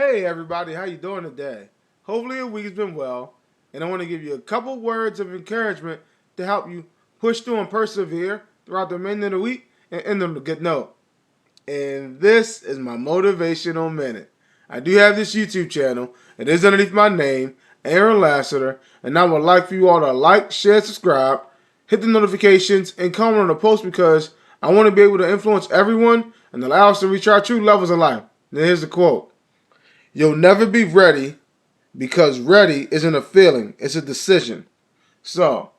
Hey everybody, how you doing today? Hopefully your week's been well, and I want to give you a couple words of encouragement to help you push through and persevere throughout the remainder of the week and end on a good note. And this is my Motivational Minute. I do have this YouTube channel. It is underneath my name, Aaron Lassiter, and I would like for you all to like, share, subscribe, hit the notifications, and comment on the post because I want to be able to influence everyone and allow us to reach our true levels in life. Now here's the quote. You'll never be ready because ready isn't a feeling, it's a decision. So,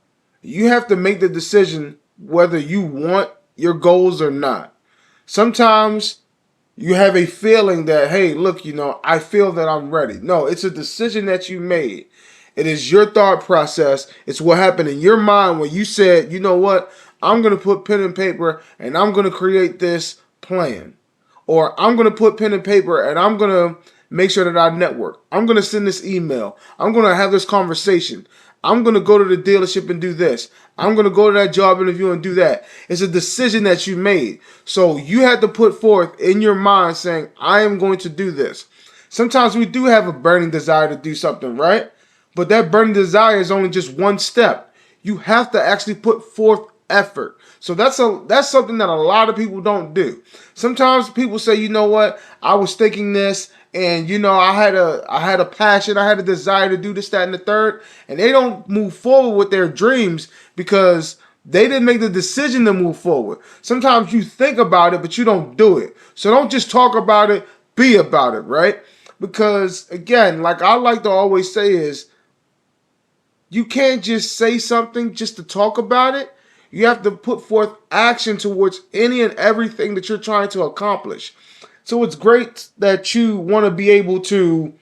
you have to make the decision whether you want your goals or not. Sometimes you have a feeling that, hey, look, I feel that I'm ready. No, it's a decision that you made. It is your thought process. It's what happened in your mind when you said, you know what, I'm going to put pen and paper and I'm going to create this plan. Or I'm going to put pen and paper and I'm going to make sure that I network. I'm going to send this email. I'm going to have this conversation. I'm going to go to the dealership and do this. I'm going to go to that job interview and do that. It's a decision that you made. So you had to put forth in your mind saying, I am going to do this. Sometimes we do have a burning desire to do something, right? But that burning desire is only just one step. You have to actually put forth effort. So that's something that a lot of people don't do. Sometimes people say, you know what, I was thinking this, and I had a passion, I had a desire to do this, that, and the third, and they don't move forward with their dreams because they didn't make the decision to move forward. Sometimes you think about it, but you don't do it. So don't just talk about it, be about it, right? Because again, like I like to always say is, you can't just say something just to talk about it. You have to put forth action towards any and everything that you're trying to accomplish. So it's great that you want to be able to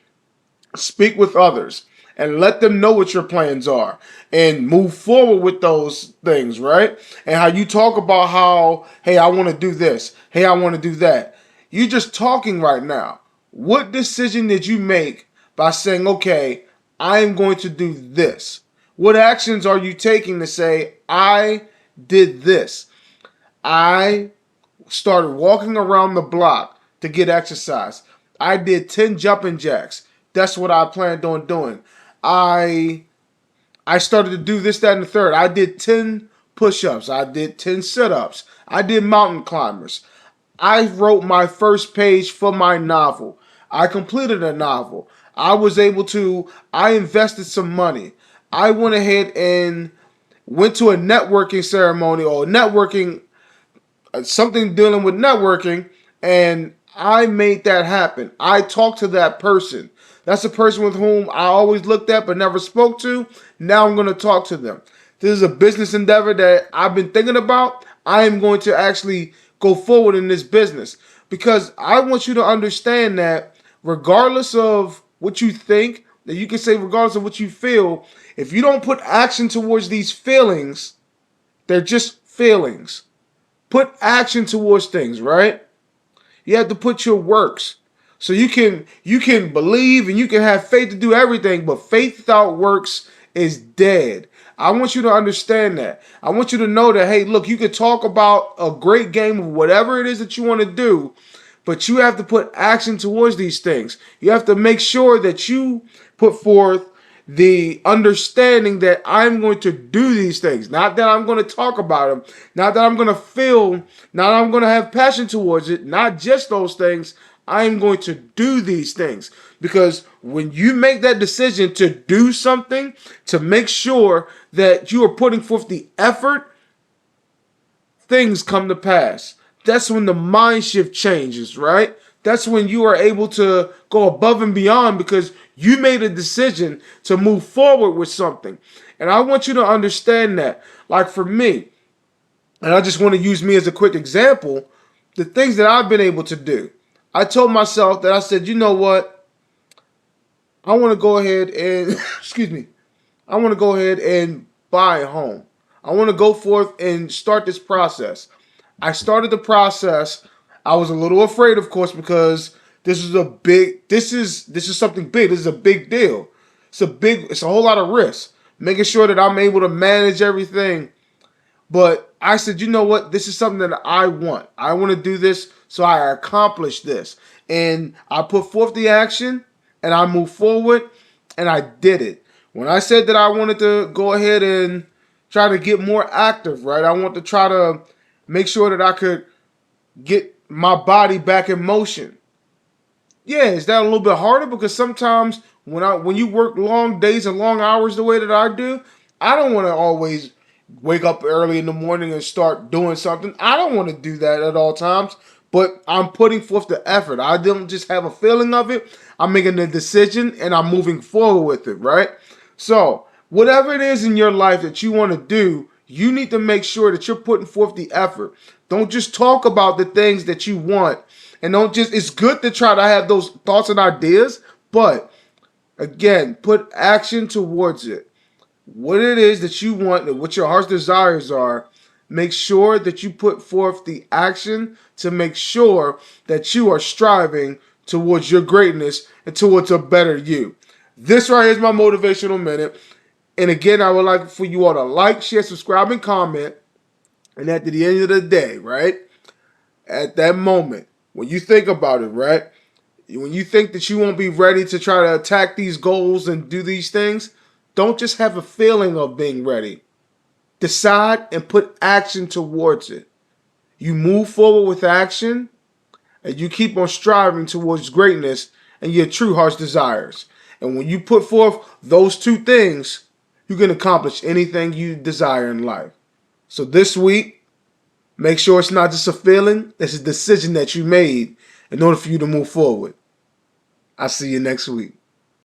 speak with others and let them know what your plans are and move forward with those things, right? And how you talk about how, hey, I want to do this. Hey, I want to do that. You're just talking right now. What decision did you make by saying, okay, I am going to do this? What actions are you taking to say, I did this? I started walking around the block to get exercise. I did 10 jumping jacks. That's what I planned on doing. I started to do this, that, and the third. I did 10 push-ups. I did 10 sit-ups. I did mountain climbers. I wrote my first page for my novel. I completed a novel. I invested some money. I went ahead and went to a networking ceremony or networking something dealing with networking, and I made that happen. I talked to that person. That's a person with whom I always looked at but never spoke to. Now I'm going to talk to them. This is a business endeavor that I've been thinking about. I am going to actually go forward in this business because I want you to understand that regardless of what you think, that you can say regardless of what you feel, if you don't put action towards these feelings, they're just feelings. Put action towards things, right? You have to put your works. So you can believe and you can have faith to do everything, but faith without works is dead. I want you to understand that. I want you to know that, hey, look, you can talk about a great game of whatever it is that you want to do, but you have to put action towards these things. You have to make sure that you put forth the understanding that I'm going to do these things, not that I'm going to talk about them, not that I'm going to feel, not that I'm going to have passion towards it, not just those things. I'm going to do these things because when you make that decision to do something, to make sure that you are putting forth the effort, things come to pass. That's when the mind shift changes, right? That's when you are able to go above and beyond because you made a decision to move forward with something. And I want you to understand that. Like for me, and I just want to use me as a quick example, the things that I've been able to do. I told myself that I said, you know what? I want to go ahead and, excuse me, I want to go ahead and buy a home. I want to go forth and start this process. I started the process. I was a little afraid, of course, because this is something big. This is a big deal. It's a whole lot of risk. Making sure that I'm able to manage everything. But I said, you know what? This is something that I want. I want to do this, so I accomplish this. and I put forth the action and I moved forward and I did it. When I said that I wanted to go ahead and try to get more active, right? I want to try to make sure that I could get my body back in motion. Yeah, is that a little bit harder? Because sometimes when you work long days and long hours the way that I do, I don't want to always wake up early in the morning and start doing something. I don't want to do that at all times, but I'm putting forth the effort. I don't just have a feeling of it. I'm making a decision and I'm moving forward with it, right? So, whatever it is in your life that you want to do, you need to make sure that you're putting forth the effort. Don't just talk about the things that you want. And don't just, it's good to try to have those thoughts and ideas, but again, put action towards it. What it is that you want and what your heart's desires are, make sure that you put forth the action to make sure that you are striving towards your greatness and towards a better you. This right here is my motivational minute. And again, I would like for you all to like, share, subscribe, and comment. And at the end of the day, right? At that moment, when you think about it, right? When you think that you won't be ready to try to attack these goals and do these things, don't just have a feeling of being ready. Decide and put action towards it. You move forward with action and you keep on striving towards greatness and your true heart's desires. And when you put forth those two things, you can accomplish anything you desire in life. So this week, make sure it's not just a feeling, it's a decision that you made in order for you to move forward. I'll see you next week.